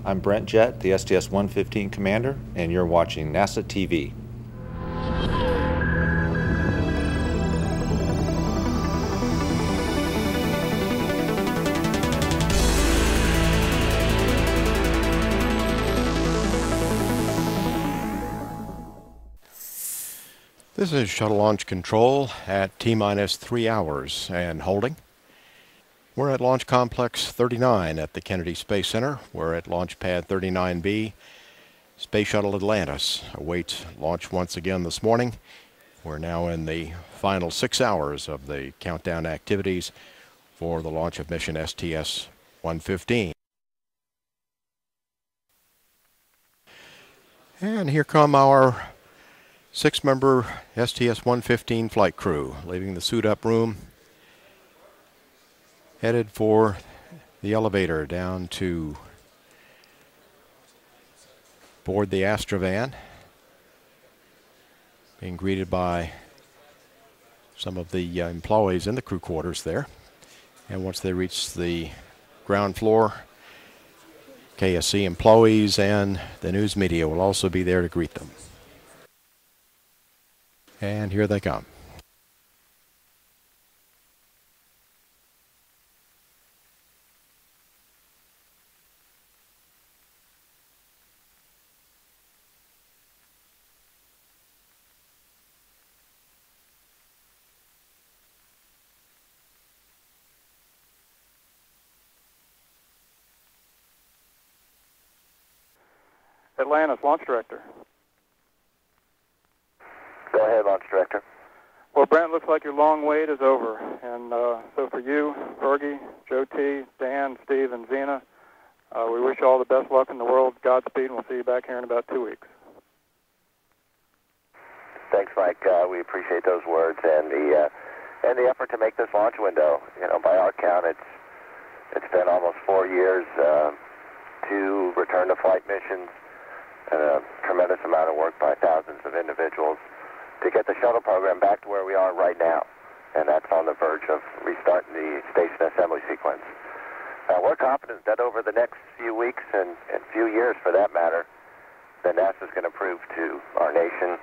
I'm Brent Jett, the STS-115 commander, and you're watching NASA TV. This is Shuttle Launch Control at T-minus 3 hours and holding. We're at Launch Complex 39 at the Kennedy Space Center. We're at Launch Pad 39B. Space Shuttle Atlantis awaits launch once again this morning. We're now in the final 6 hours of the countdown activities for the launch of mission STS-115. And here come our 6-member STS-115 flight crew, leaving the suit-up room, headed for the elevator down to board the Extravan, being greeted by some of the employees in the crew quarters there. And once they reach the ground floor, KSC employees and the news media will also be there to greet them. And here they come. Atlantis, Launch Director. Go ahead, Launch Director. Well, Brent, looks like your long wait is over. And so for you, Fergie, Joe T., Dan, Steve, and Zena, we wish you all the best luck in the world. Godspeed, and we'll see you back here in about 2 weeks. Thanks, Mike. We appreciate those words and the effort to make this launch window. You know, by our count, it's been almost 4 years, 2 return-to-flight missions, and a tremendous amount of work by thousands of individuals to get the shuttle program back to where we are right now. And that's on the verge of restarting the station assembly sequence. We're confident that over the next few weeks and few years, for that matter, that NASA is going to prove to our nation,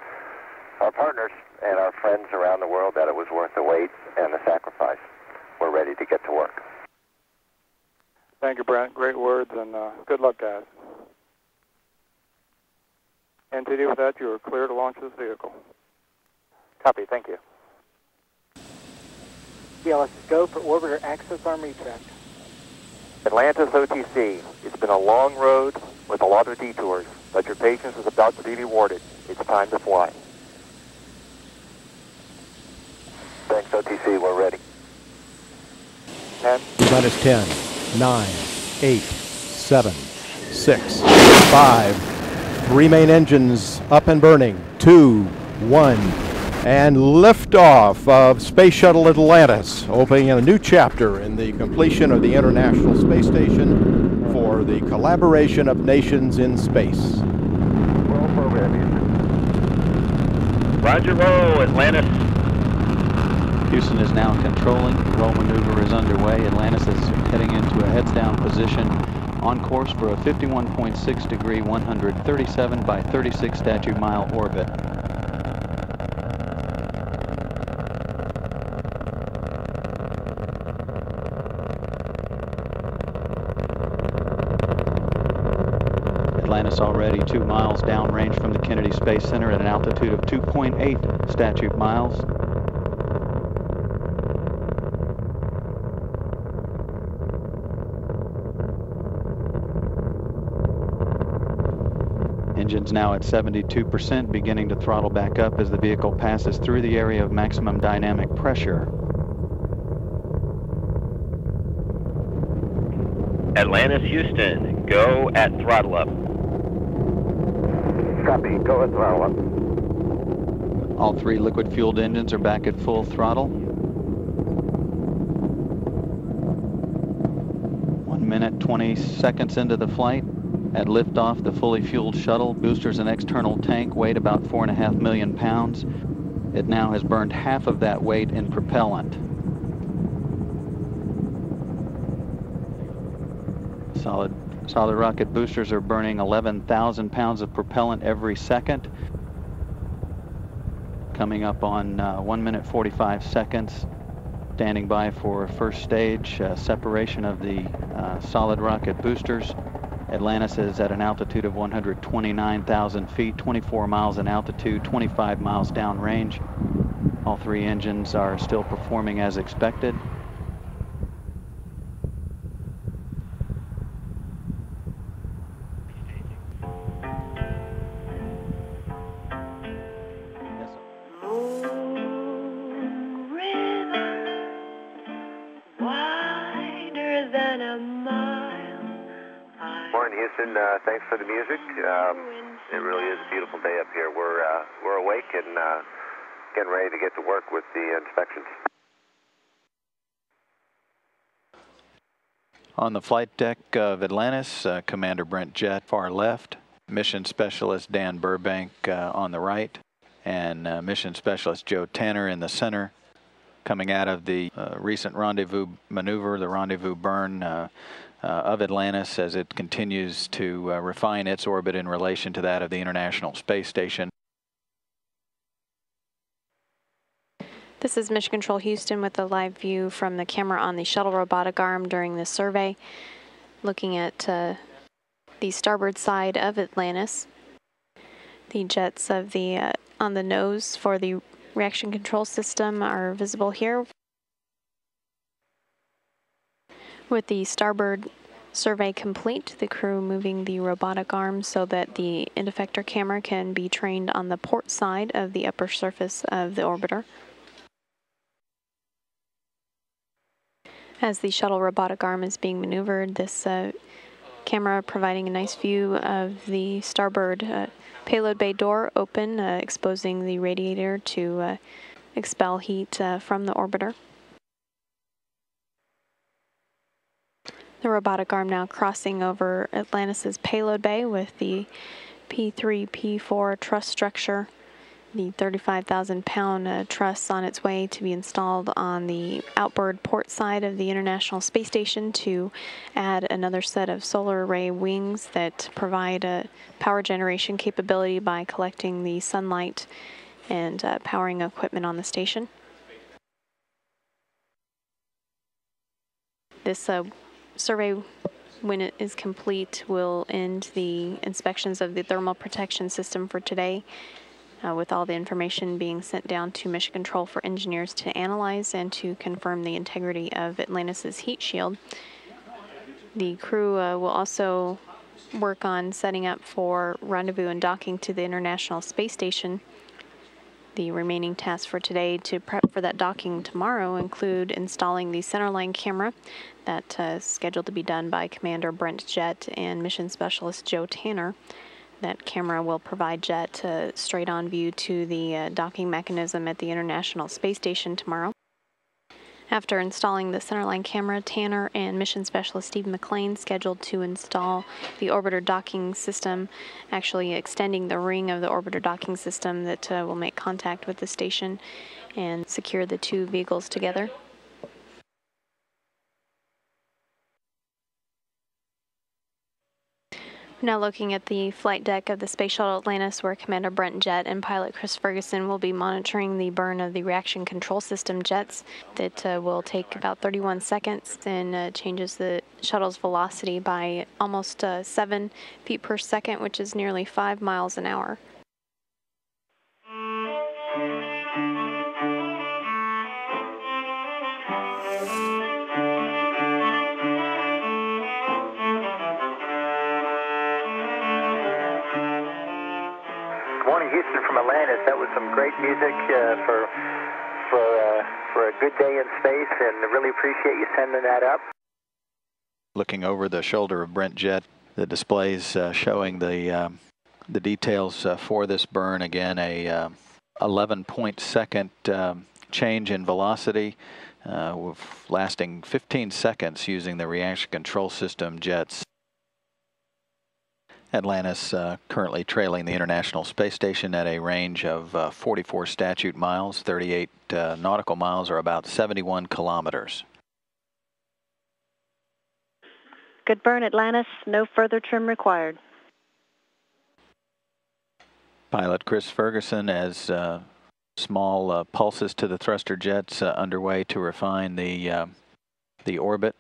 our partners, and our friends around the world that it was worth the wait and the sacrifice. We're ready to get to work. Thank you, Brent. Great words, and good luck, guys. NTD, with that, you are clear to launch this vehicle. Copy, thank you. Yeah, let's go for orbiter access arm retract. Atlantis OTC, it's been a long road with a lot of detours, but your patience is about to be rewarded. It's time to fly. Thanks, OTC, we're ready. 10. Atlantis 10, 9, 8, 7, 6, 5. 3 main engines up and burning. 2, 1, and liftoff of Space Shuttle Atlantis, opening a new chapter in the completion of the International Space Station for the collaboration of nations in space. Roll program, Houston. Roger, roll, Atlantis. Houston is now controlling. Roll maneuver is underway. Atlantis is heading into a heads-down position on course for a 51.6 degree, 137 by 36 statute mile orbit. Atlantis already 2 miles downrange from the Kennedy Space Center at an altitude of 2.8 statute miles. Engines now at 72%, beginning to throttle back up as the vehicle passes through the area of maximum dynamic pressure. Atlantis, Houston, go at throttle up. Copy, go at throttle up. All 3 liquid-fueled engines are back at full throttle. 1 minute, 20 seconds into the flight. At liftoff, the fully fueled shuttle, boosters and external tank weighed about 4.5 million pounds. It now has burned half of that weight in propellant. Solid Solid rocket boosters are burning 11,000 pounds of propellant every second. Coming up on 1 minute 45 seconds. Standing by for first stage separation of the solid rocket boosters. Atlantis is at an altitude of 129,000 feet, 24 miles in altitude, 25 miles downrange. All three engines are still performing as expected. Houston, thanks for the music. It really is a beautiful day up here. We're awake and getting ready to get to work with the inspections. On the flight deck of Atlantis, Commander Brent Jett, far left, Mission Specialist Dan Burbank on the right, and Mission Specialist Joe Tanner in the center, coming out of the recent rendezvous maneuver, the rendezvous burn of Atlantis as it continues to refine its orbit in relation to that of the International Space Station. This is Mission Control Houston with a live view from the camera on the shuttle robotic arm during this survey, looking at the starboard side of Atlantis. The jets of the on the nose for the reaction control system are visible here. With the starboard survey complete, the crew moving the robotic arm so that the end effector camera can be trained on the port side of the upper surface of the orbiter. As the shuttle robotic arm is being maneuvered, this camera providing a nice view of the starboard payload bay door open, exposing the radiator to expel heat from the orbiter. The robotic arm now crossing over Atlantis's payload bay with the P3, P4 truss structure, the 35,000-pound truss on its way to be installed on the outboard port side of the International Space Station to add another set of solar array wings that provide a power generation capability by collecting the sunlight and powering equipment on the station. This survey, when it is complete, will end the inspections of the thermal protection system for today, with all the information being sent down to Mission Control for engineers to analyze and to confirm the integrity of Atlantis's heat shield. The crew will also work on setting up for rendezvous and docking to the International Space Station. The remaining tasks for today to prep for that docking tomorrow include installing the centerline camera that is scheduled to be done by Commander Brent Jett and Mission Specialist Joe Tanner. That camera will provide Jett a straight-on view to the docking mechanism at the International Space Station tomorrow. After installing the centerline camera, Tanner and Mission Specialist Steve MacLean scheduled to install the orbiter docking system, actually extending the ring of the orbiter docking system that will make contact with the station and secure the two vehicles together. Now looking at the flight deck of the Space Shuttle Atlantis, where Commander Brent Jett and Pilot Chris Ferguson will be monitoring the burn of the reaction control system jets that will take about 31 seconds and changes the shuttle's velocity by almost 7 feet per second, which is nearly 5 miles an hour. Houston from Atlantis. That was some great music for a good day in space, and I really appreciate you sending that up. Looking over the shoulder of Brent Jett, the displays showing the details for this burn. Again, a 11-point-second change in velocity, lasting 15 seconds using the reaction control system jets. Atlantis currently trailing the International Space Station at a range of 44 statute miles, 38 nautical miles, or about 71 kilometers. Good burn, Atlantis. No further trim required. Pilot Chris Ferguson as small pulses to the thruster jets underway to refine the orbit.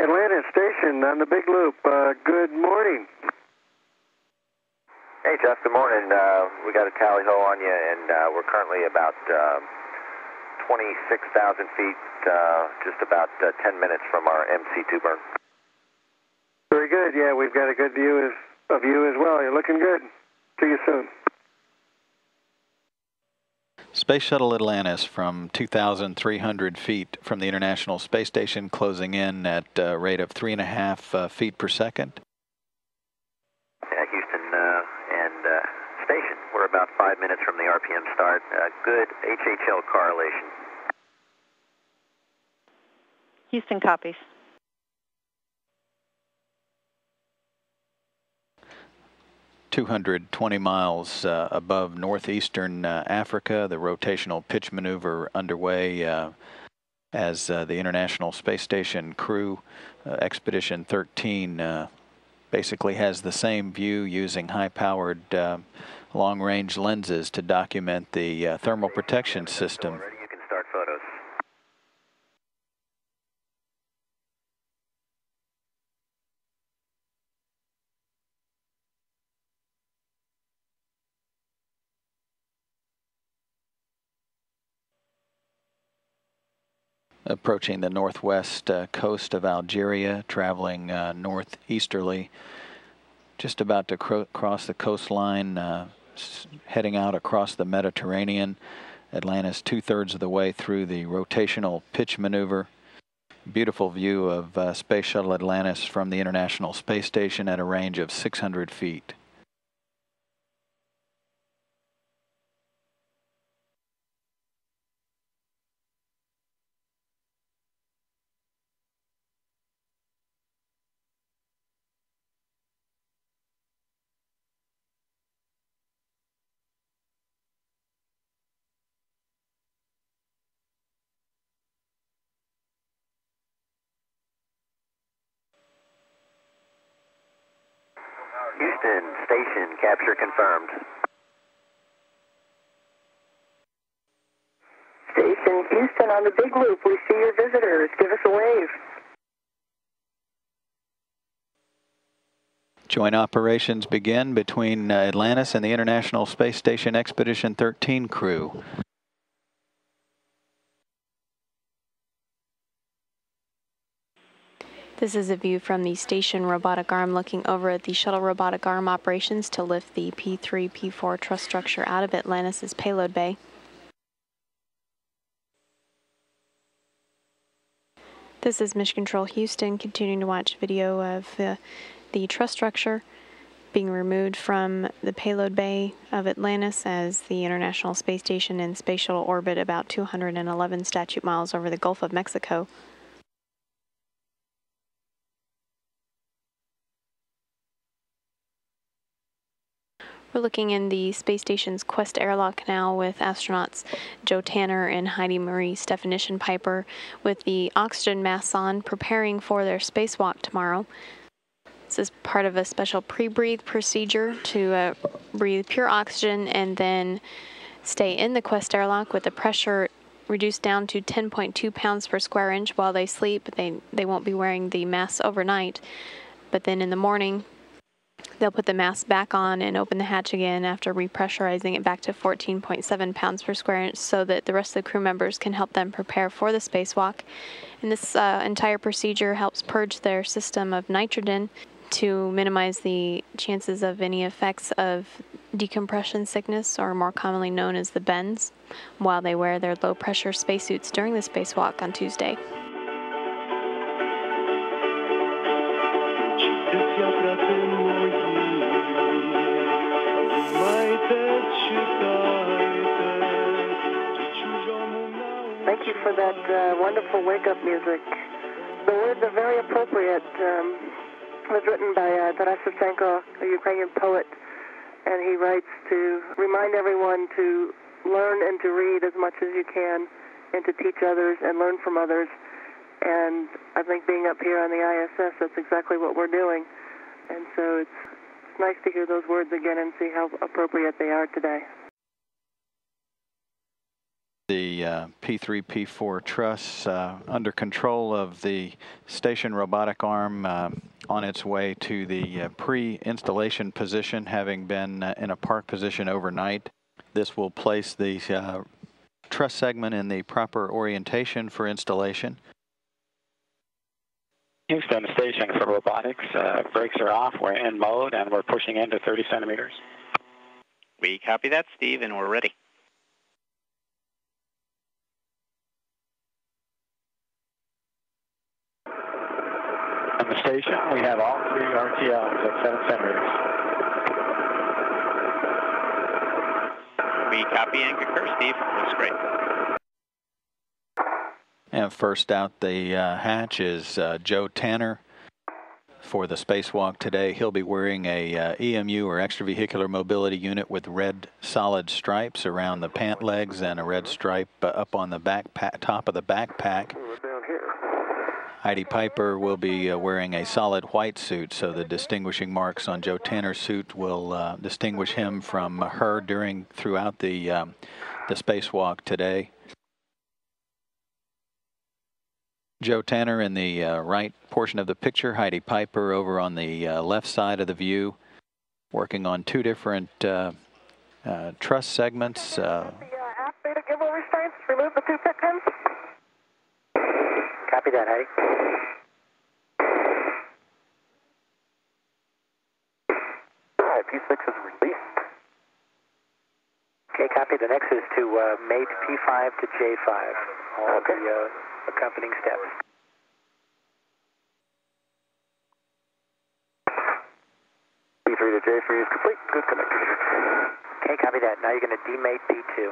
Atlantis Station on the big loop. Good morning. Hey, Jeff, good morning. We got a tally-ho on you, and we're currently about 26,000 feet, just about 10 minutes from our MC2 burn. Very good. Yeah, we've got a good view of you as well. You're looking good. See you soon. Space Shuttle Atlantis from 2,300 feet from the International Space Station, closing in at a rate of 3.5 feet per second. Houston and station, we're about 5 minutes from the RPM start. Good HHL correlation. Houston copies. $220 miles above northeastern Africa. The rotational pitch maneuver underway as the International Space Station crew, Expedition 13, basically has the same view using high-powered long-range lenses to document the thermal protection system. You can start photos. Approaching the northwest coast of Algeria, traveling northeasterly, just about to cross the coastline, heading out across the Mediterranean. Atlantis 2/3 of the way through the rotational pitch maneuver. Beautiful view of Space Shuttle Atlantis from the International Space Station at a range of 600 feet. Houston Station, capture confirmed. Station Houston on the big loop. We see your visitors. Give us a wave. Joint operations begin between Atlantis and the International Space Station Expedition 13 crew. This is a view from the station robotic arm looking over at the shuttle robotic arm operations to lift the P3, P4 truss structure out of Atlantis' payload bay. This is Mission Control Houston, continuing to watch video of the truss structure being removed from the payload bay of Atlantis as the International Space Station and Space Shuttle orbit about 211 statute miles over the Gulf of Mexico. We're looking in the space station's Quest Airlock now with astronauts Joe Tanner and HeideMarie Stefanyshyn Piper with the oxygen masks on, preparing for their spacewalk tomorrow. This is part of a special pre-breathe procedure to breathe pure oxygen and then stay in the Quest Airlock with the pressure reduced down to 10.2 pounds per square inch while they sleep. They won't be wearing the masks overnight, but then in the morning, they'll put the mask back on and open the hatch again after repressurizing it back to 14.7 pounds per square inch so that the rest of the crew members can help them prepare for the spacewalk. And this entire procedure helps purge their system of nitrogen to minimize the chances of any effects of decompression sickness, or more commonly known as the bends, while they wear their low-pressure spacesuits during the spacewalk on Tuesday. Thank you for that wonderful wake-up music. The words are very appropriate. It was written by Tarasenko, a Ukrainian poet, and he writes to remind everyone to learn and to read as much as you can, and to teach others and learn from others. And I think being up here on the ISS, that's exactly what we're doing. And so it's nice to hear those words again and see how appropriate they are today. The P3, P4 truss under control of the station robotic arm on its way to the pre-installation position, having been in a park position overnight. This will place the truss segment in the proper orientation for installation. Houston station for robotics. Brakes are off. We're in mode and we're pushing into 30 centimeters. We copy that, Steve, and we're ready. On the station, we have all 3 RTLs at 7 centimeters. We copy and concur, Steve. Looks great. And first out the hatch is Joe Tanner for the spacewalk today. He'll be wearing a EMU or extravehicular mobility unit with red solid stripes around the pant legs and a red stripe up on the top of the backpack. Heidi Piper will be wearing a solid white suit, so the distinguishing marks on Joe Tanner's suit will distinguish him from her throughout the spacewalk today. Joe Tanner in the right portion of the picture, Heidi Piper over on the left side of the view, working on 2 different truss segments. Aft beta gimbal restraints, remove the 2 pit pins. Copy that, Heidi. All right, P6 is released. Okay, copy. The next is to mate P5 to J5. All of the accompanying steps. P3 to J3 is complete. Good connection. Okay, copy that. Now you're going to demate P2.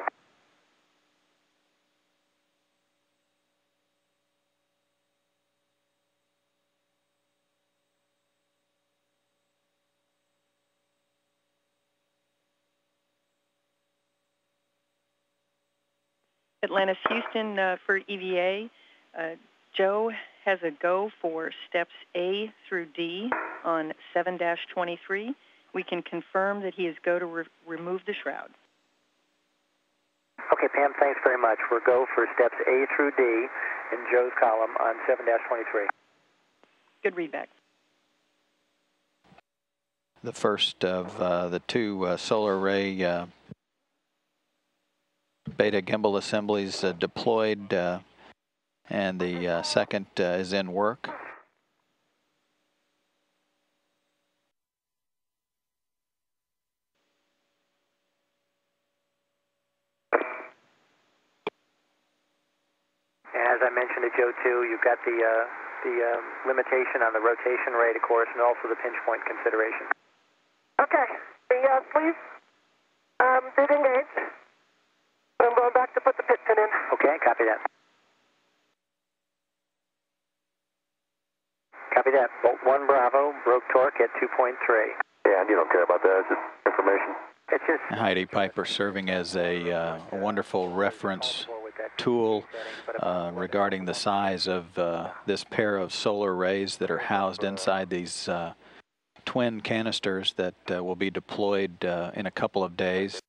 Atlantis Houston for EVA. Joe has a go for steps A through D on 7-23. We can confirm that he is go to remove the shroud. Okay, Pam, thanks very much. We're go for steps A through D in Joe's column on 7-23. Good readback. The first of the 2 solar array beta gimbal assemblies deployed, and the second is in work. As I mentioned to Joe too, you've got the limitation on the rotation rate, of course, and also the pinch point consideration. Okay, the sleeve did engage. I'm going back to put the pit pin in. Okay, copy that. Copy that. Bolt 1 Bravo, broke torque at 2.3. Yeah, and you don't care about that, it's just information. It's just Heidi Piper serving as a wonderful reference tool regarding the size of this pair of solar arrays that are housed inside these twin canisters that will be deployed in a couple of days.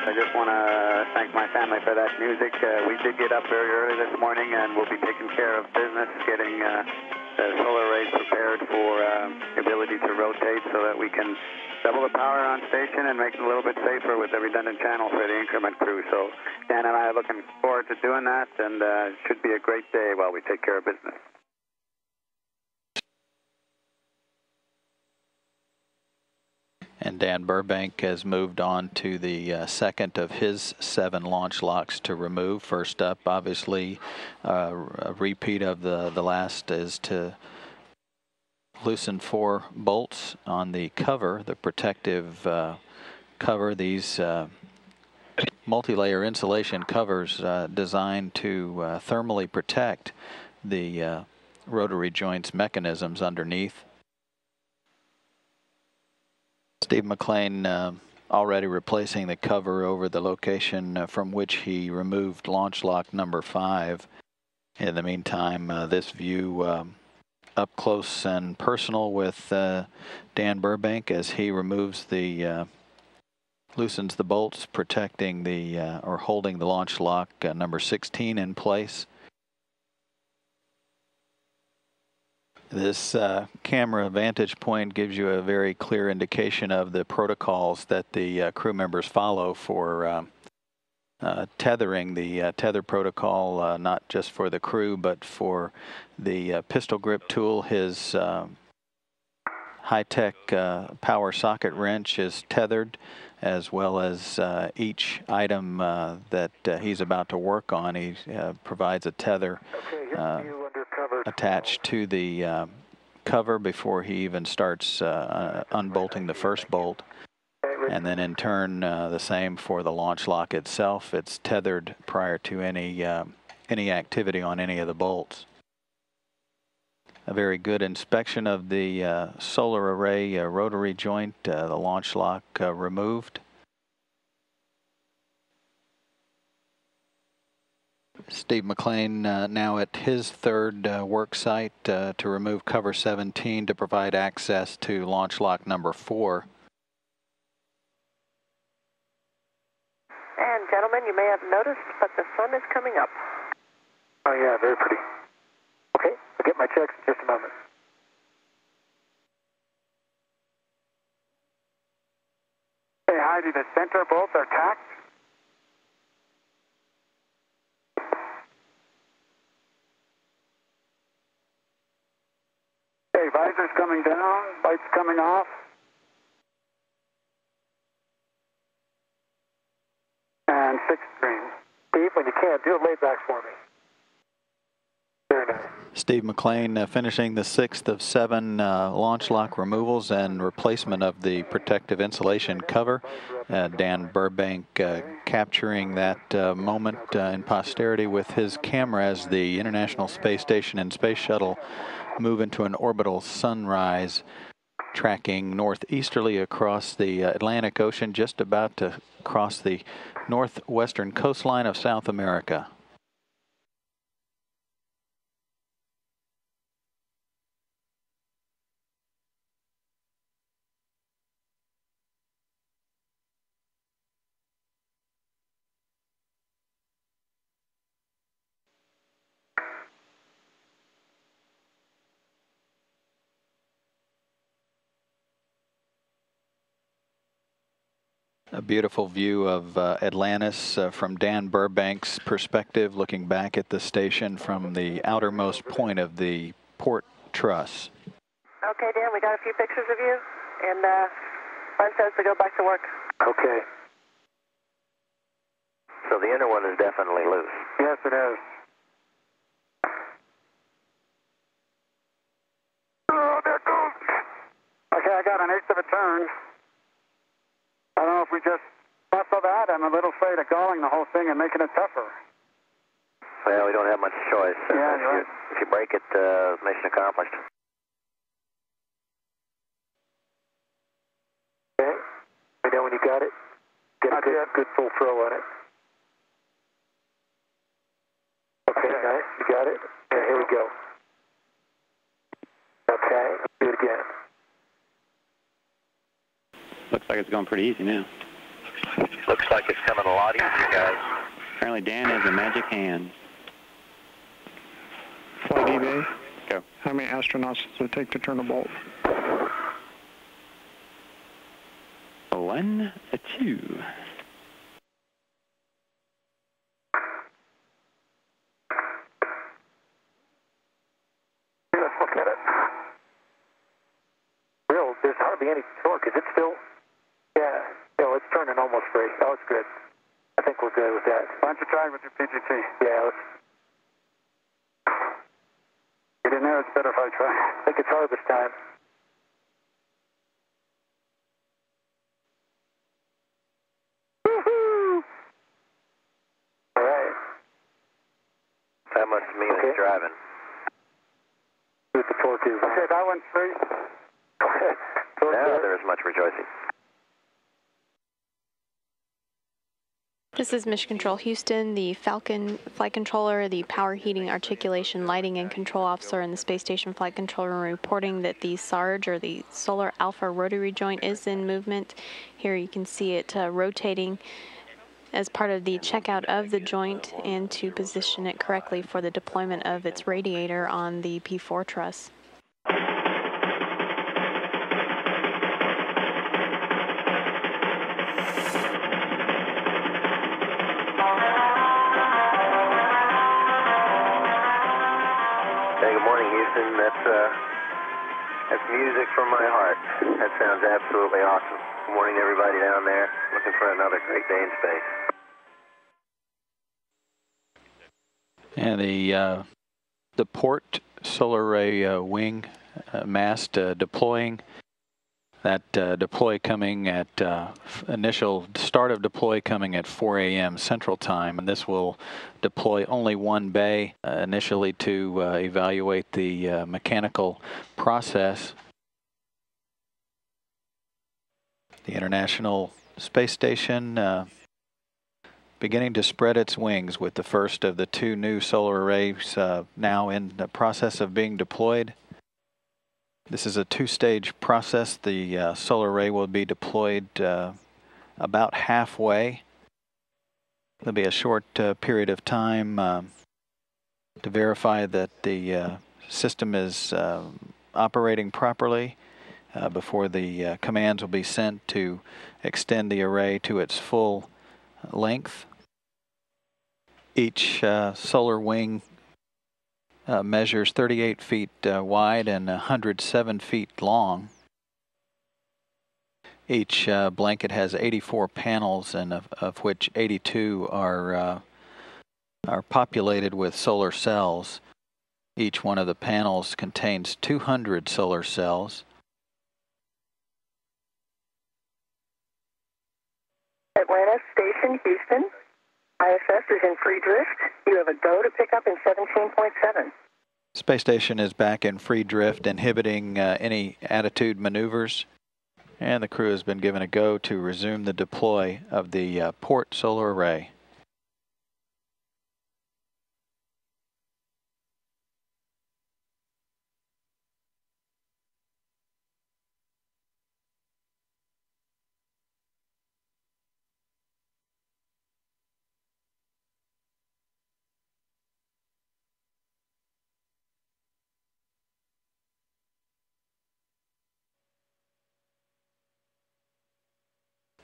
I just want to thank my family for that music. We did get up very early this morning and we'll be taking care of business, getting the solar arrays prepared for the ability to rotate so that we can double the power on station and make it a little bit safer with the redundant channel for the increment crew. So Dan and I are looking forward to doing that, and it should be a great day while we take care of business. And Dan Burbank has moved on to the second of his 7 launch locks to remove. First up, obviously, a repeat of the last is to loosen 4 bolts on the cover, the protective cover. These multi-layer insulation covers designed to thermally protect the rotary joints mechanisms underneath. Steve MacLean already replacing the cover over the location from which he removed launch lock number 5. In the meantime, this view up close and personal with Dan Burbank as he removes the loosens the bolts, protecting the or holding the launch lock number 16 in place. This camera vantage point gives you a very clear indication of the protocols that the crew members follow for tethering. The tether protocol, not just for the crew, but for the pistol grip tool. His high-tech power socket wrench is tethered, as well as each item that he's about to work on. He provides a tether attached to the cover before he even starts unbolting the first bolt. And then in turn, the same for the launch lock itself. It's tethered prior to any activity on any of the bolts. A very good inspection of the solar array rotary joint, the launch lock removed. Steve MacLean now at his third work site to remove cover 17 to provide access to launch lock number 4. And gentlemen, you may have noticed, but the sun is coming up. Oh yeah, very pretty. Okay, I'll get my checks in just a moment. Hey Heidi, the center bolts are tacked? Hey, visor's coming down, lights coming off. And 6 screen. Steve, when you can, do a layback for me. Very nice. Steve MacLean finishing the 6th of 7 launch lock removals and replacement of the protective insulation cover. Dan Burbank capturing that moment in posterity with his camera as the International Space Station and Space Shuttle move into an orbital sunrise, tracking northeasterly across the Atlantic Ocean, just about to cross the northwestern coastline of South America. A beautiful view of Atlantis from Dan Burbank's perspective, looking back at the station from the outermost point of the port truss. Okay, Dan, we got a few pictures of you, and Brent says to go back to work. Okay. So the inner one is definitely loose. Yes, it is. Oh, there it goes. Okay, I got an 1/8 of a turn. I don't know if we just muscle that. I'm a little afraid of galling the whole thing and making it tougher. Well, we don't have much choice. Yeah, you're right. If you break it, mission accomplished. Okay. I know when you got it. Get a good full throw on it. Okay, nice. You got it. Yeah, here we go. Okay, let's do it again. Looks like it's going pretty easy now. Looks like it's coming a lot easier, guys. Apparently Dan has a magic hand. Flight EVA. Go. How many astronauts does it take to turn a bolt? 1, 2. Let's look at it. Real, there's hardly any torque. Is it still? Yeah. No, it's turning almost free. Oh, it's good. I think we're good with that. Why don't you try it with your PGT? Yeah, let's. Get in there. It's better if I try. I think it's hard this time. Woohoo! All right. That must mean it's driving. See what the torque is. Okay, that one's free. Now there's much rejoicing. This is Mission Control Houston, the Falcon flight controller, the power heating, articulation, lighting, and control officer in the Space Station Flight Control Room, reporting that the SARJ, or the Solar Alpha Rotary Joint, is in movement. Here you can see it rotating as part of the checkout of the joint and to position it correctly for the deployment of its radiator on the P4 truss. Hey, good morning, Houston. That's music from my heart. That sounds absolutely awesome. Good morning to everybody down there. Looking for another great day in space. And the port solar array wing mast deploying. That deploy coming at initial start of deploy coming at 4 a.m. Central Time, and this will deploy only one bay initially to evaluate the mechanical process. The International Space Station beginning to spread its wings with the first of the two new solar arrays now in the process of being deployed. This is a two-stage process. The solar array will be deployed about halfway. There'll be a short period of time to verify that the system is operating properly before the commands will be sent to extend the array to its full length. Each solar wing measures 38 feet wide and 107 feet long. Each blanket has 84 panels, and of which 82 are populated with solar cells. Each one of the panels contains 200 solar cells. Atlanta Station, Houston. ISS is in free drift. You have a go to pick up in 17.7. Space Station is back in free drift, inhibiting any attitude maneuvers. And the crew has been given a go to resume the deploy of the port solar array.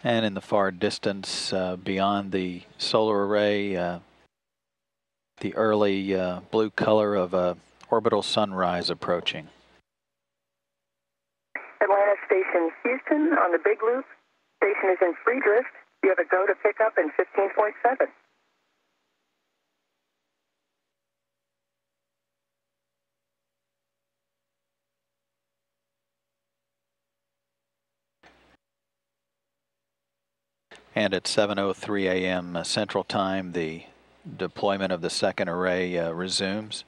And in the far distance, beyond the solar array, the early blue color of a orbital sunrise approaching. Atlanta Station, Houston, on the big loop. Station is in free drift. You have a go to pick up in 15.7. And at 7:03 a.m. Central Time, the deployment of the second array resumes.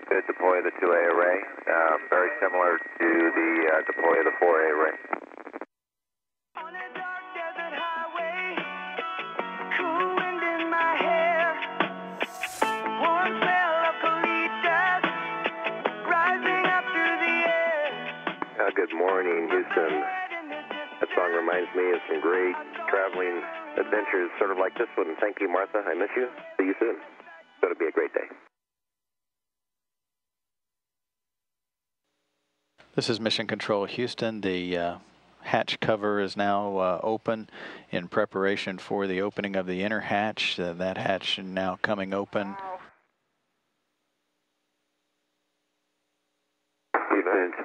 Good deploy of the 2A array, very similar to the deploy of the 4A array. On a dark desert highway, cool wind in my hair, warm smell of colitas rising up through the air. Good morning, Houston. That song reminds me of some great traveling adventures, sort of like this one. Thank you, Martha. I miss you. See you soon. It's going to be a great day. This is Mission Control Houston. The hatch cover is now open in preparation for the opening of the inner hatch. That hatch now coming open.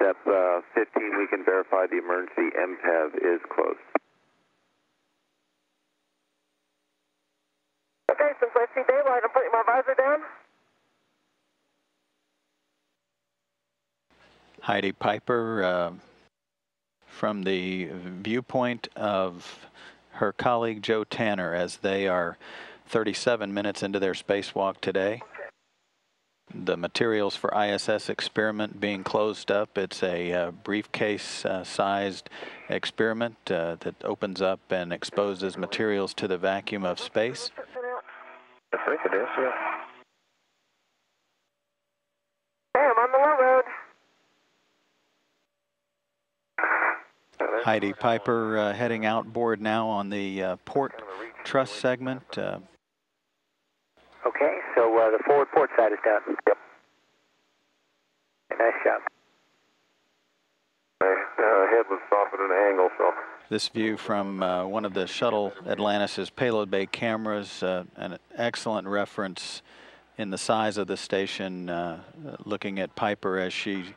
step 15, we can verify the emergency MPEV is closed. Okay, since I see daylight, I'm putting my visor down. Heidi Piper, from the viewpoint of her colleague Joe Tanner, as they are 37 minutes into their spacewalk today. The materials for ISS experiment being closed up. It's a briefcase-sized experiment that opens up and exposes materials to the vacuum of space. I think it is, yeah. Hey, I'm on the low road. Heidi Piper heading outboard now on the port truss segment. Okay, so the forward port side is down. Yep. Nice job. Head was off at an angle, so. This view from one of the Shuttle Atlantis' payload bay cameras, an excellent reference in the size of the station, looking at Piper as she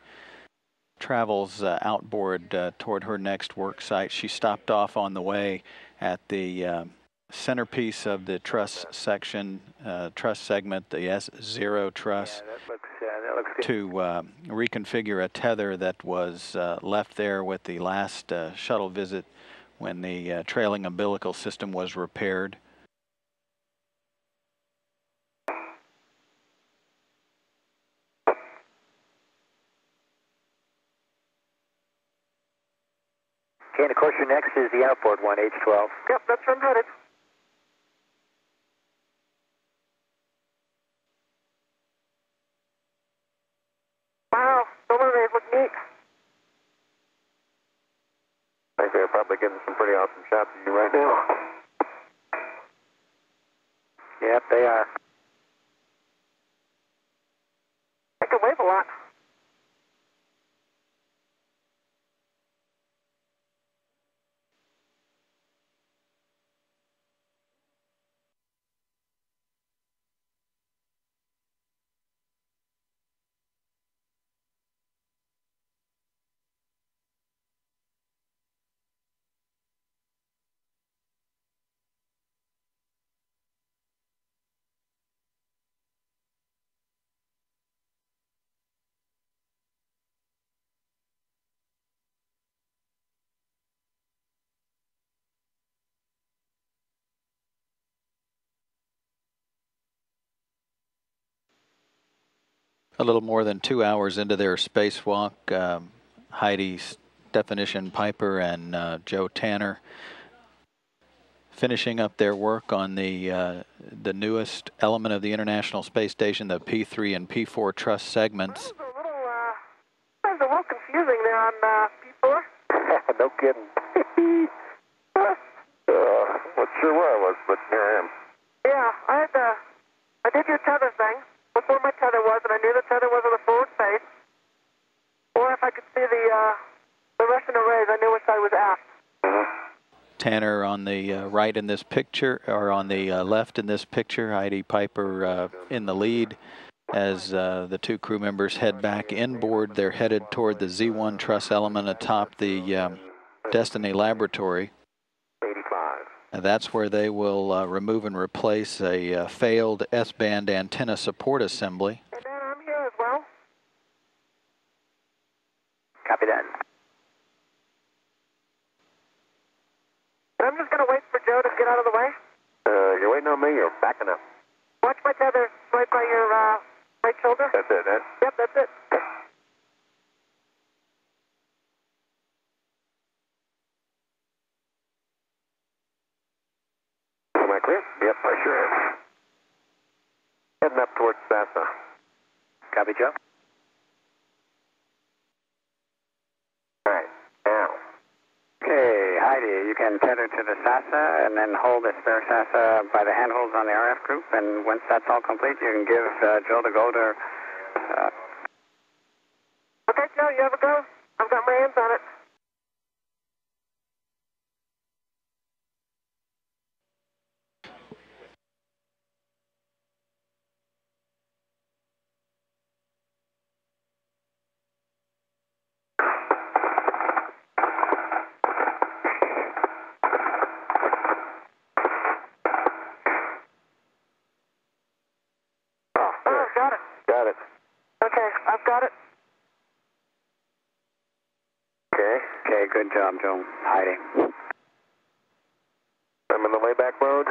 travels outboard toward her next work site. She stopped off on the way at the centerpiece of the truss section, truss segment, the S0 truss, That looks good. to reconfigure a tether that was left there with the last shuttle visit when the trailing umbilical system was repaired. Okay, and of course your next is the outboard one, H12. Yep, that's where I'm headed. Wow, solar rays look neat. I think they're probably getting some pretty awesome shots of you right now. Yep, they are. I can wave a lot. A little more than 2 hours into their spacewalk, Heidi, Stefanyshyn, Piper, and Joe Tanner finishing up their work on the newest element of the International Space Station, the P3 and P4 truss segments. That was a little confusing there on P4. No kidding. Not sure where I was, but here I am. Yeah, I did your tether thing before my tether was, and I knew the tether was on the forward face. Or if I could see the Russian arrays, I knew which side was aft. Tanner on the right in this picture, or on the left in this picture. Heidi Piper in the lead as the two crew members head back inboard. They're headed toward the Z1 truss element atop the Destiny laboratory. 85. That's where they will remove and replace a failed S-band antenna support assembly. And then I'm here as well. Copy that. I'm just going to wait for Joe to get out of the way. You're waiting on me, you're backing up. Watch my tether right by your right shoulder. That's it, huh? Yep, that's it. Am I clear? Yep, I sure am. Heading up towards NASA. Copy, Joe. All right, now. Okay, Heidi, you can tether to the SASA and then hold the spare SASA by the handholds on the RF group, and once that's all complete, you can give Joe the go to... Okay, Joe, you have a go? I've got my hands on it. Good job, Joe. Heidi. I'm in the layback mode.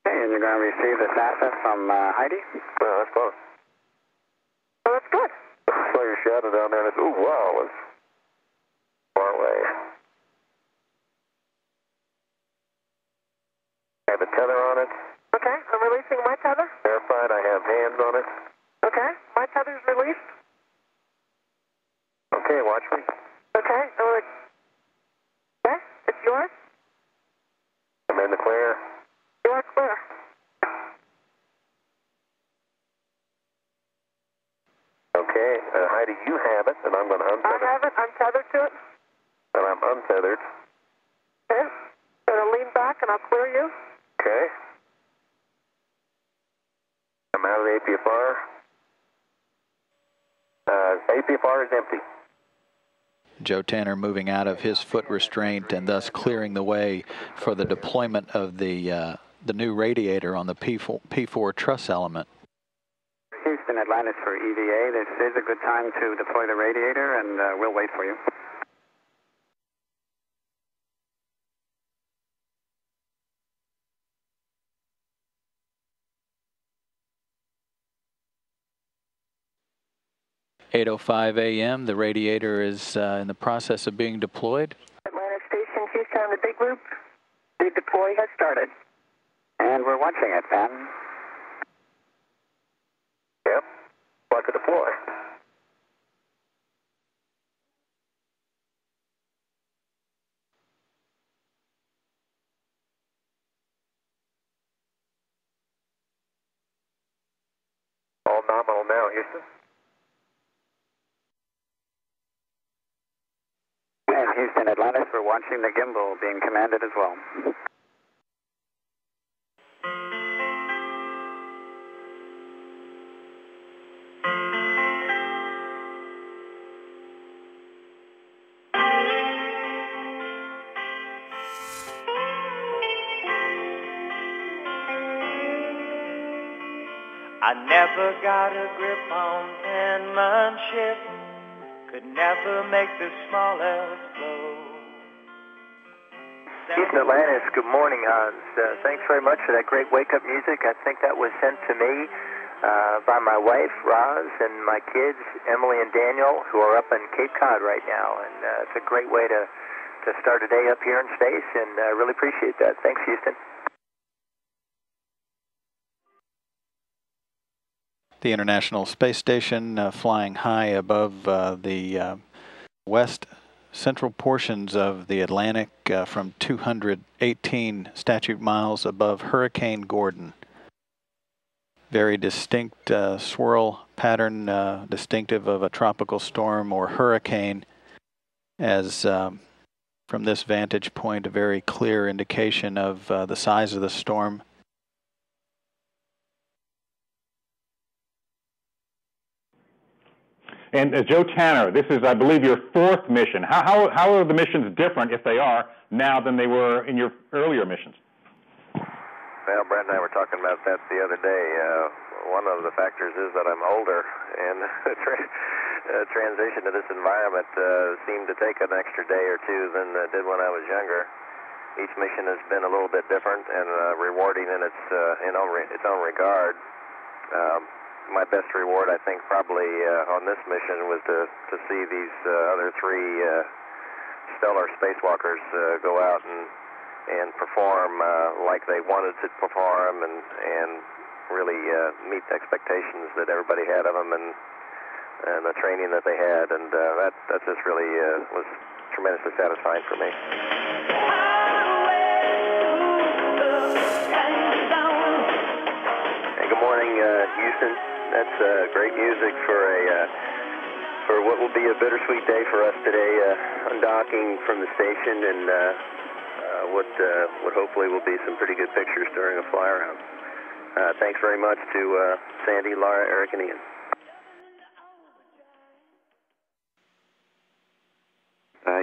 Okay, and you're going to receive the SASA from Heidi? Oh, that's close. Oh, that's good. I saw your shadow down there and it's, ooh, wow, it's far away. I have a tether on it. Okay, I'm releasing my tether. Verified, I have hands on it. Okay, my tether's released. Okay, watch me. Okay, okay, it's yours. I'm in the clear. You are clear. Okay, Heidi, you have it, and I'm going to untether. I have it. I'm tethered to it. And I'm untethered. Okay, I'm going to lean back and I'll clear you. Okay. I'm out of the APFR. APFR is empty. Joe Tanner moving out of his foot restraint and thus clearing the way for the deployment of the new radiator on the P4 truss element. Houston, Atlantis for EVA. This is a good time to deploy the radiator, and we'll wait for you. (8:05 a.m.) The radiator is in the process of being deployed. Atlantis Station, Houston on the big loop. The deploy has started. And we're watching it, Pat. Yep, like a deploy. All nominal now, Houston. And Houston, Atlantis, we're watching the gimbal being commanded as well. I never got a grip on penmanship, could never make the smallest flow. Houston Atlantis, good morning, Hans. Thanks very much for that great wake-up music. I think that was sent to me by my wife, Roz, and my kids, Emily and Daniel, who are up in Cape Cod right now. And it's a great way to start a day up here in space, and I really appreciate that. Thanks, Houston. The International Space Station flying high above the west central portions of the Atlantic from 218 statute miles above Hurricane Gordon. Very distinct swirl pattern, distinctive of a tropical storm or hurricane, as from this vantage point a very clear indication of the size of the storm. And Joe Tanner, this is, I believe, your fourth mission. How are the missions different, if they are, now than they were in your earlier missions? Well, Brent and I were talking about that the other day. One of the factors is that I'm older, and transition to this environment seemed to take an extra day or two than it did when I was younger. Each mission has been a little bit different and rewarding in its own regard. My best reward, I think, probably on this mission was to see these other three stellar spacewalkers go out and perform like they wanted to perform and really meet the expectations that everybody had of them and the training that they had, and that just really was tremendously satisfying for me. Hey, good morning, Houston. That's great music for what will be a bittersweet day for us today, undocking from the station and what hopefully will be some pretty good pictures during a fly around. Thanks very much to Sandy, Laura, Eric, and Ian.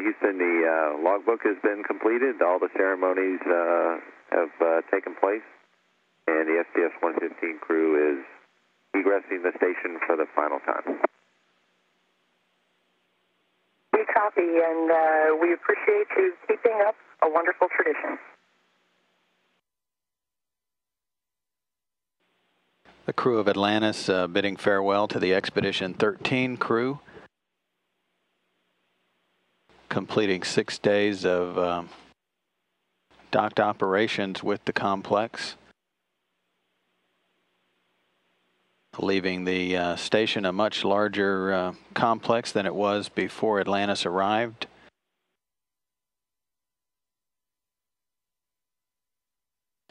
Houston, the logbook has been completed. All the ceremonies have taken place, and the STS-115 crew is egressing the station for the final time. We copy, and we appreciate you keeping up a wonderful tradition. The crew of Atlantis bidding farewell to the Expedition 13 crew, completing 6 days of docked operations with the complex, leaving the station a much larger complex than it was before Atlantis arrived.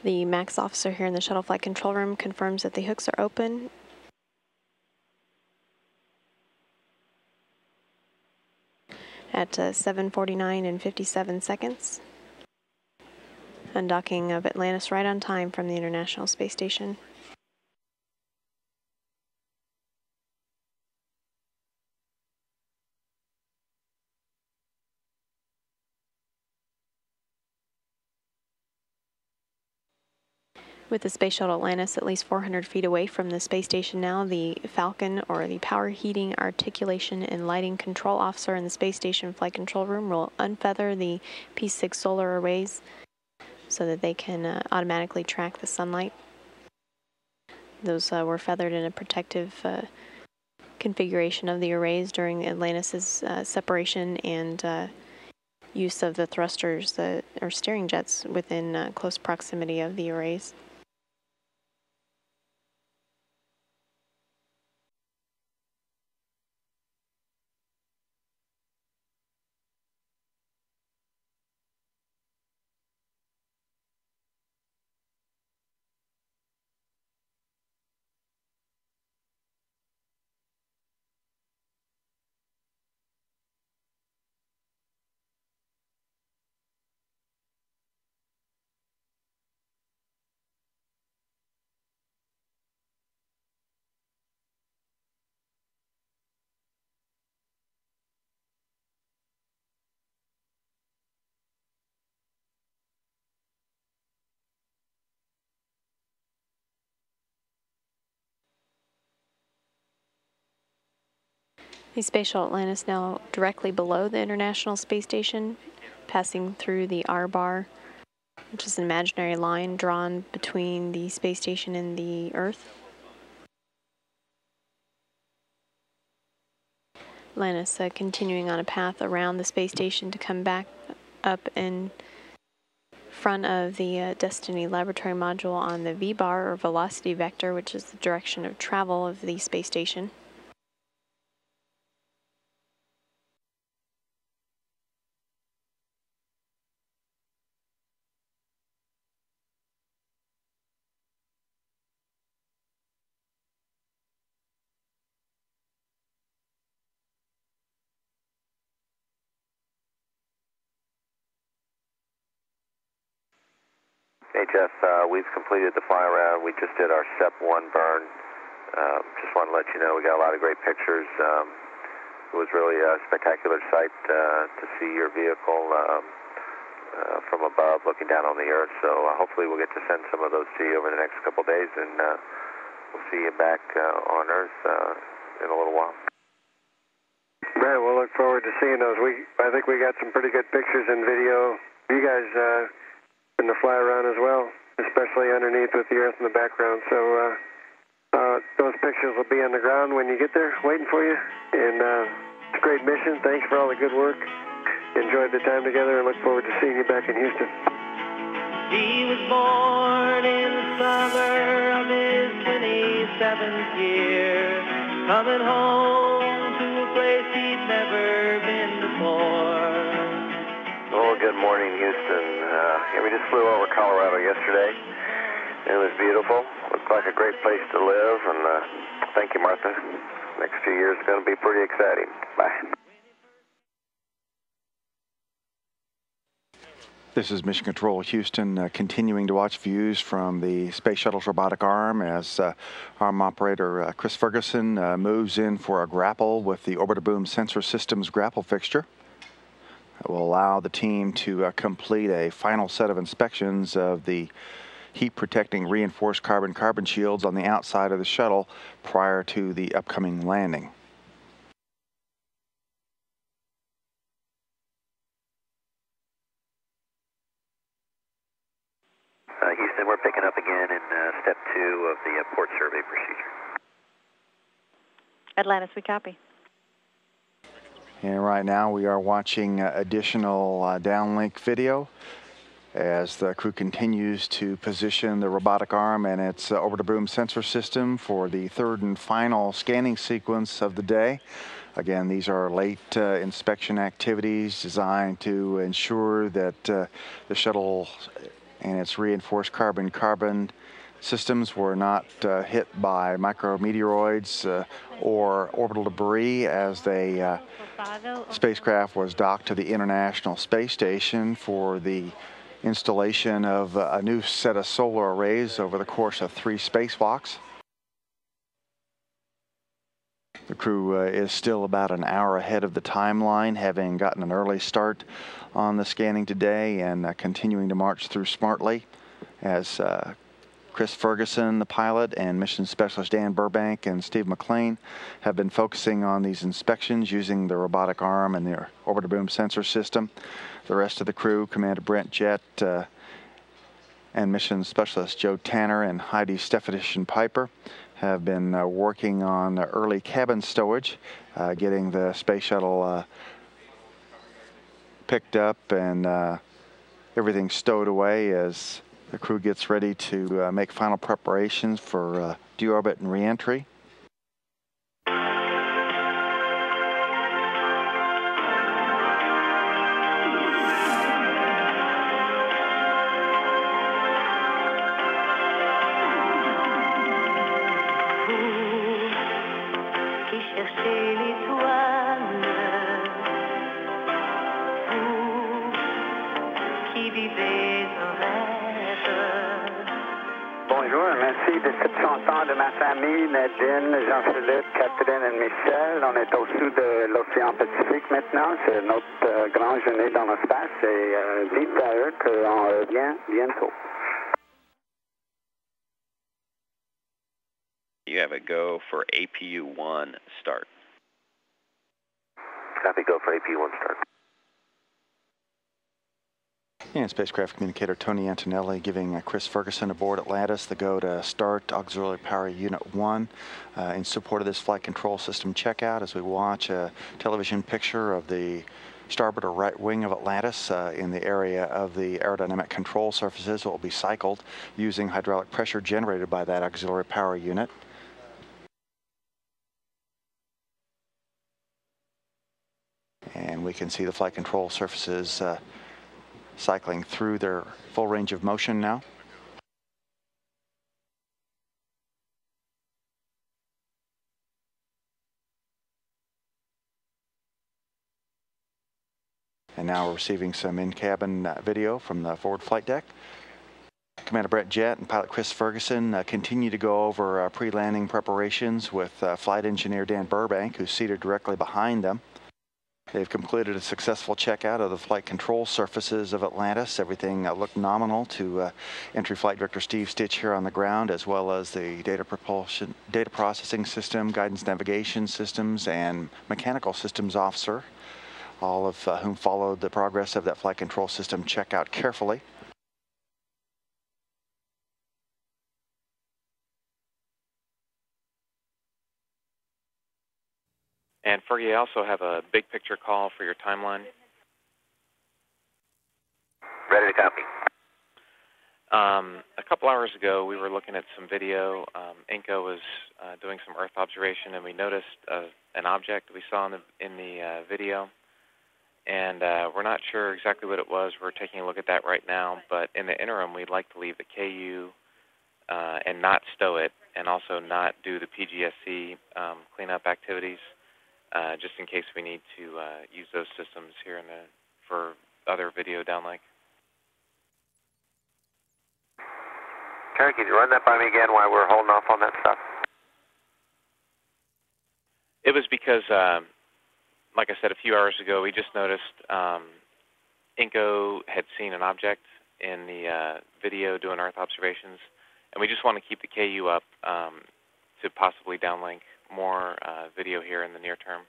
The MAX officer here in the shuttle flight control room confirms that the hooks are open. At 7:49 and 57 seconds. Undocking of Atlantis right on time from the International Space Station. With the Space Shuttle Atlantis at least 400 feet away from the space station now, the Falcon, or the Power Heating, Articulation, and Lighting Control Officer in the Space Station Flight Control Room will unfeather the P6 solar arrays so that they can automatically track the sunlight. Those were feathered in a protective configuration of the arrays during Atlantis' separation and use of the thrusters or steering jets within close proximity of the arrays. The Space Shuttle Atlantis now directly below the International Space Station, passing through the R-bar, which is an imaginary line drawn between the space station and the Earth. Atlantis continuing on a path around the space station to come back up in front of the Destiny Laboratory Module on the V-bar, or velocity vector, which is the direction of travel of the space station. Hey Jeff, we've completed the fly around. We just did our SEP 1 burn. Just want to let you know we got a lot of great pictures. It was really a spectacular sight to see your vehicle from above looking down on the Earth. So hopefully we'll get to send some of those to you over the next couple days, and we'll see you back on Earth in a little while. Brent, we'll look forward to seeing those. I think we got some pretty good pictures and video. You guys in the fly around as well, especially underneath with the Earth in the background. So those pictures will be on the ground when you get there, waiting for you. And it's a great mission. Thanks for all the good work. Enjoyed the time together and look forward to seeing you back in Houston. He was born in the summer of his 27th year, coming home to a place he'd never been before. Oh, good morning, Houston. We just flew over Colorado yesterday. It was beautiful. Looked like a great place to live, and thank you, Martha. Next few years are going to be pretty exciting. Bye. This is Mission Control Houston, continuing to watch views from the Space Shuttle's robotic arm as arm operator Chris Ferguson moves in for a grapple with the Orbiter Boom Sensor Systems grapple fixture. That will allow the team to complete a final set of inspections of the heat-protecting reinforced carbon shields on the outside of the shuttle prior to the upcoming landing. Houston, we're picking up again in step 2 of the port survey procedure. Atlantis, we copy. And right now we are watching additional downlink video as the crew continues to position the robotic arm and its orbital boom sensor system for the third and final scanning sequence of the day. Again, these are late inspection activities designed to ensure that the shuttle and its reinforced carbon-carbon systems were not hit by micrometeoroids or orbital debris as the spacecraft was docked to the International Space Station for the installation of a new set of solar arrays over the course of 3 spacewalks. The crew is still about an hour ahead of the timeline, having gotten an early start on the scanning today and continuing to march through smartly as Chris Ferguson, the pilot, and mission specialist Dan Burbank and Steve MacLean have been focusing on these inspections using the robotic arm and the orbital boom sensor system. The rest of the crew, Commander Brent Jett and mission specialist Joe Tanner and Heidi Stefanyshyn Piper, have been working on early cabin stowage, getting the space shuttle picked up and everything stowed away as the crew gets ready to make final preparations for deorbit and reentry. Bonjour, merci de cette chanson de ma famille, Nadine, Jean-Philippe, Catherine et Michel. On est au-dessus de l'océan Pacifique maintenant. C'est notre grande journée dans l'espace et dites à eux qu'on revient bientôt. You have a go for APU-1 start. Copy, go for APU-1 start. And spacecraft communicator Tony Antonelli giving Chris Ferguson aboard Atlantis the go to start Auxiliary Power Unit 1 in support of this flight control system checkout as we watch a television picture of the starboard or right wing of Atlantis in the area of the aerodynamic control surfaces that will be cycled using hydraulic pressure generated by that auxiliary power unit. And we can see the flight control surfaces cycling through their full range of motion now. And now we're receiving some in-cabin video from the forward flight deck. Commander Brent Jett and pilot Chris Ferguson continue to go over pre-landing preparations with flight engineer Dan Burbank, who's seated directly behind them. They've completed a successful checkout of the flight control surfaces of Atlantis. Everything looked nominal to entry flight director Steve Stitch here on the ground, as well as the data processing system, guidance navigation systems, and mechanical systems officer, all of whom followed the progress of that flight control system checkout carefully. And Fergie, I also have a big picture call for your timeline. Ready to copy. A couple hours ago, we were looking at some video. Inco was doing some Earth observation, and we noticed an object we saw in the video. And we're not sure exactly what it was. We're taking a look at that right now. But in the interim, we'd like to leave the KU and not stow it, and also not do the PGSC cleanup activities. Just in case we need to use those systems here for other video downlink. Terry, can you run that by me again while we're holding off on that stuff? It was because, like I said a few hours ago, we just noticed Inco had seen an object in the video doing Earth observations, and we just want to keep the KU up to possibly downlink more video here in the near term.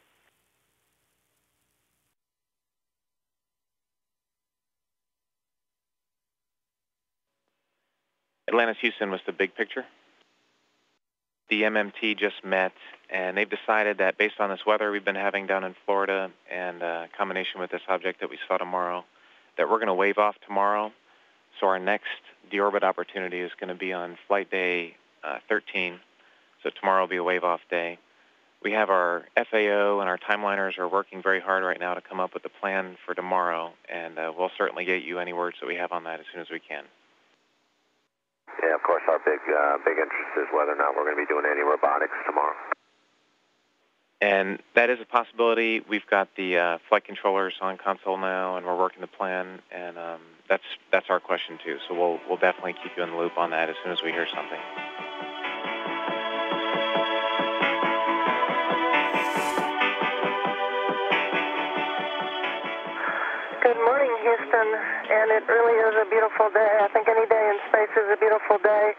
Atlantis Houston was the big picture. The MMT just met, and they've decided that based on this weather we've been having down in Florida and combination with this object that we saw tomorrow, that we're going to wave off tomorrow. So our next deorbit opportunity is going to be on flight day 13. So tomorrow will be a wave-off day. We have our FAO and our timeliners are working very hard right now to come up with a plan for tomorrow, and we'll certainly get you any words that we have on that as soon as we can. Yeah, of course, our big interest is whether or not we're going to be doing any robotics tomorrow. And that is a possibility. We've got the flight controllers on console now, and we're working the plan, and that's our question too. So we'll definitely keep you in the loop on that as soon as we hear something. Good morning, Houston, and it really is a beautiful day. I think any day in space is a beautiful day,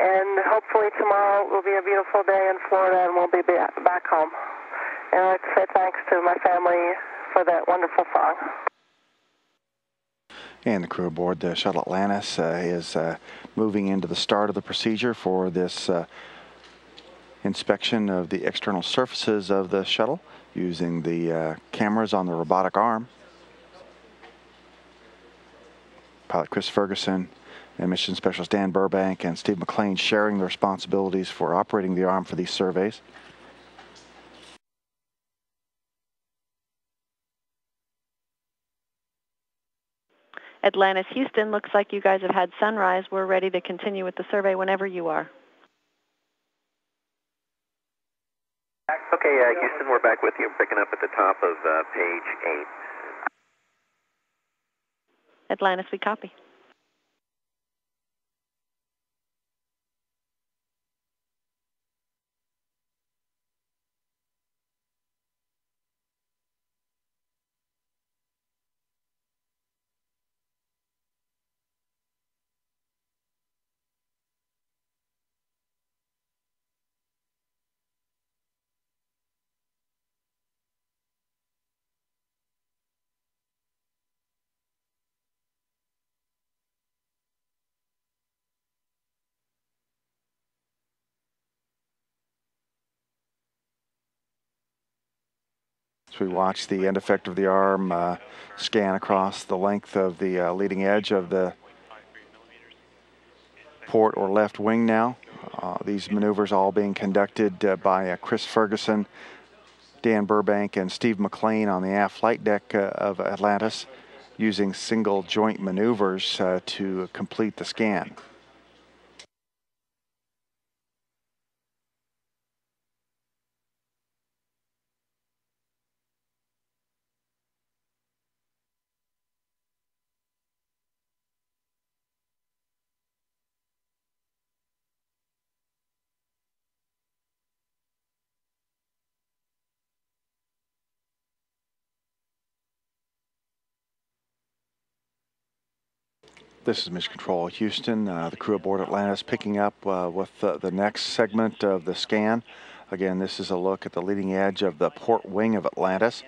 and hopefully tomorrow will be a beautiful day in Florida, and we'll be back home. And I'd like to say thanks to my family for that wonderful song. And the crew aboard the Shuttle Atlantis is moving into the start of the procedure for this inspection of the external surfaces of the shuttle using the cameras on the robotic arm. Pilot Chris Ferguson and Mission Specialist Dan Burbank and Steve MacLean sharing the responsibilities for operating the arm for these surveys. Atlantis Houston, looks like you guys have had sunrise. We're ready to continue with the survey whenever you are. Okay, Houston, we're back with you. Picking up at the top of page 8. Atlantis, we copy. We watch the end effect of the arm scan across the length of the leading edge of the port or left wing now. These maneuvers all being conducted by Chris Ferguson, Dan Burbank, and Steve MacLean on the aft flight deck of Atlantis using single joint maneuvers to complete the scan. This is Mission Control Houston, the crew aboard Atlantis picking up with the next segment of the scan. Again, this is a look at the leading edge of the port wing of Atlantis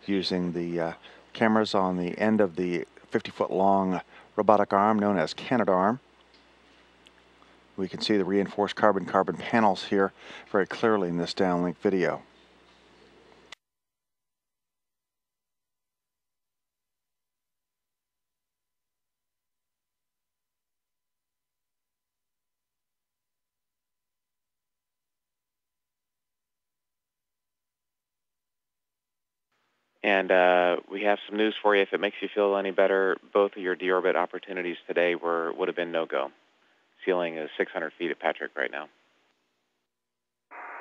using the cameras on the end of the 50-foot long robotic arm known as Canadarm. We can see the reinforced carbon-carbon panels here very clearly in this downlink video. And we have some news for you. If it makes you feel any better, both of your deorbit opportunities today would have been no-go. Ceiling is 600 feet at Patrick right now.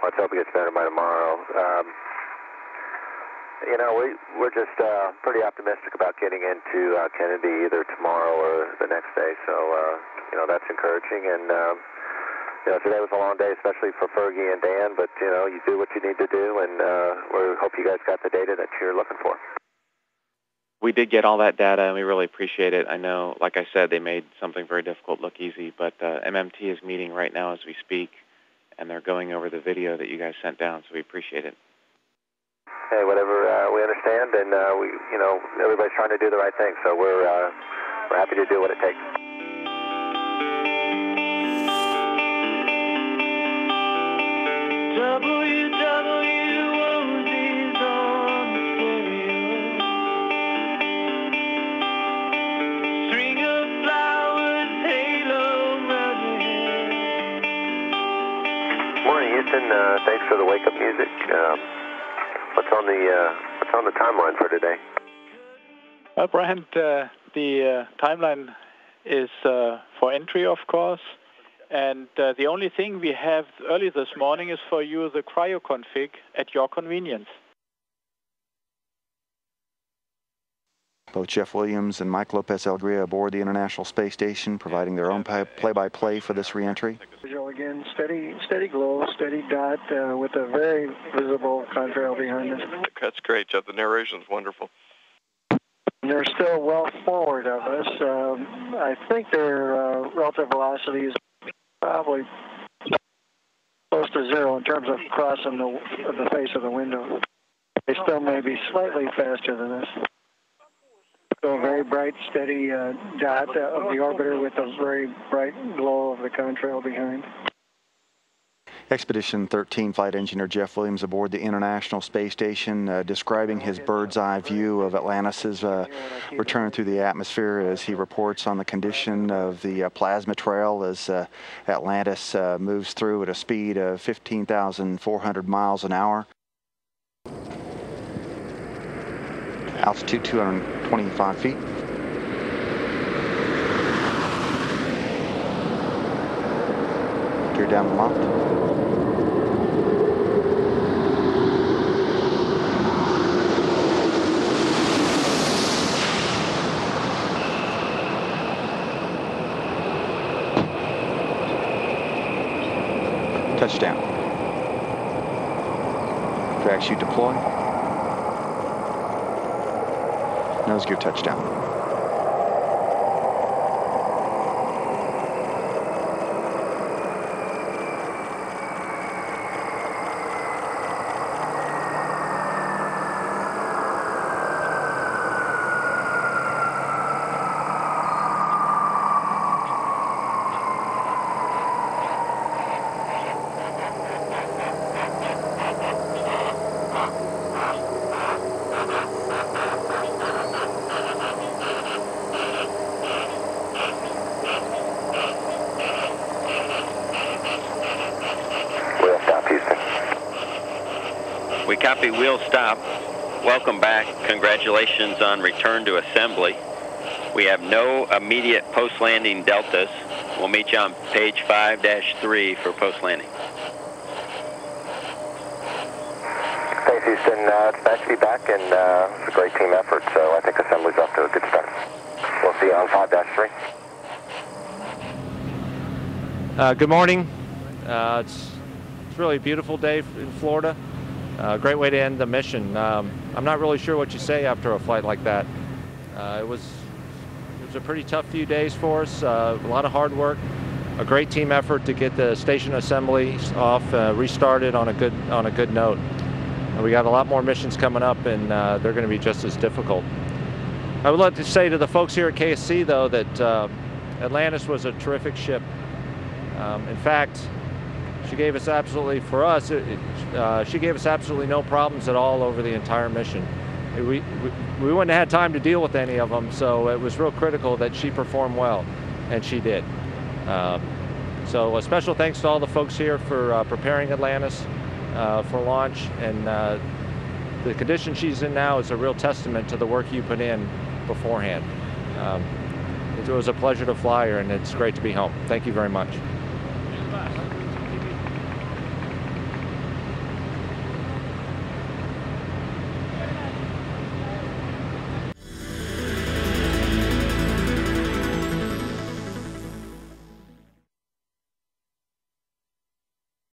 Let's hope it gets better by tomorrow. You know, we're just pretty optimistic about getting into Kennedy either tomorrow or the next day. So, you know, that's encouraging. And, you know, today was a long day, especially for Fergie and Dan, but, you know, you do what you need to do, and we hope you guys got the data that you're looking for. We did get all that data, and we really appreciate it. I know, like I said, they made something very difficult look easy, but MMT is meeting right now as we speak, and they're going over the video that you guys sent down, so we appreciate it. Hey, whatever, we understand, and, you know, everybody's trying to do the right thing, so we're happy to do what it takes. WWOZ's on the stereo. String of flowers, halo round your head. Morning, Houston. Thanks for the wake-up music. What's on the timeline for today? Well, Brent, the timeline is for entry, of course. And the only thing we have early this morning is for you the cryo config at your convenience. Both Jeff Williams and Mike Lopez Alegria aboard the International Space Station, providing their own play-by-play for this reentry. Again, steady glow, steady dot with a very visible contrail behind us. That's great, Jeff. The narration's wonderful. They're still well forward of us. I think their relative velocity is probably close to zero in terms of crossing the face of the window. They still may be slightly faster than us. So a very bright, steady dot of the orbiter with a very bright glow of the contrail behind. Expedition 13 flight engineer Jeff Williams aboard the International Space Station, describing his bird's-eye view of Atlantis' return through the atmosphere as he reports on the condition of the plasma trail as Atlantis moves through at a speed of 15,400 miles an hour. Altitude 225 feet. Gear down and locked. Touchdown. Drag chute deploy. Nose gear touchdown. We copy wheel stop. Welcome back. Congratulations on return to assembly. We have no immediate post-landing deltas. We'll meet you on page 5-3 for post-landing. Thanks, Houston. It's nice to be back, and it's a great team effort, so I think assembly's off to a good start. We'll see you on 5-3. Good morning. It's really a beautiful day in Florida. Great way to end the mission. I'm not really sure what you say after a flight like that. It was a pretty tough few days for us. A lot of hard work, a great team effort to get the station assembly off, restarted on a good note. And we got a lot more missions coming up, and they're going to be just as difficult. I would like to say to the folks here at KSC, though, that Atlantis was a terrific ship. In fact, she gave us absolutely, for us, she gave us absolutely no problems at all over the entire mission. We wouldn't have had time to deal with any of them, so it was real critical that she performed well, and she did. So a special thanks to all the folks here for preparing Atlantis for launch, and the condition she's in now is a real testament to the work you put in beforehand. It was a pleasure to fly her, and it's great to be home. Thank you very much.